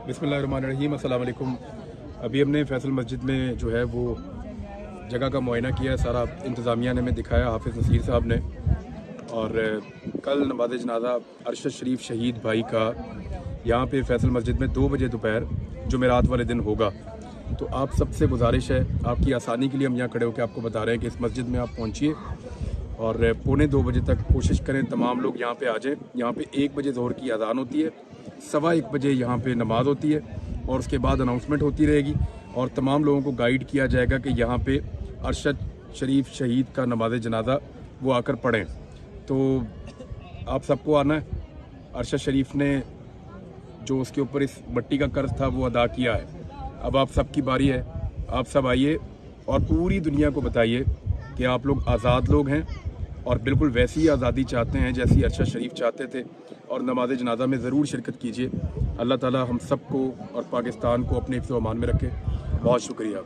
बिस्मिल्लाहिर्रहमानिर्रहीम, अस्सलाम वालेकुम। अभी हमने फैसल मस्जिद में जो है वो जगह का मुआयना किया, सारा इंतज़ामिया ने हमें दिखाया, हाफिज़ नसीर साहब ने। और कल नमाज जनाजा अरशद शरीफ शहीद भाई का यहाँ पे फैसल मस्जिद में 2 बजे दोपहर जुमेरात वाले दिन होगा। तो आप सबसे गुजारिश है, आपकी आसानी के लिए हम यहाँ खड़े होकर आपको बता रहे हैं कि इस मस्जिद में आप पहुँचिए और 1:45 बजे तक कोशिश करें तमाम लोग यहाँ पे आ जाएँ। यहाँ पे 1 बजे ज़ोहर की अज़ान होती है, 1:15 बजे यहाँ पे नमाज होती है और उसके बाद अनाउंसमेंट होती रहेगी और तमाम लोगों को गाइड किया जाएगा कि यहाँ पे अरशद शरीफ शहीद का नमाज जनाजा वो आकर पढ़ें। तो आप सबको आना है। अरशद शरीफ ने जो उसके ऊपर इस मट्टी का कर्ज था वो अदा किया है। अब आप सबकी बारी है, आप सब आइए और पूरी दुनिया को बताइए कि आप लोग आज़ाद लोग हैं और बिल्कुल वैसी ही आज़ादी चाहते हैं जैसी अरशद शरीफ चाहते थे, और नमाज जनाजा में ज़रूर शिरकत कीजिए। अल्लाह ताला हम सबको और पाकिस्तान को अपने हिफ्ज़-ओ-अमान में रखे। बहुत शुक्रिया।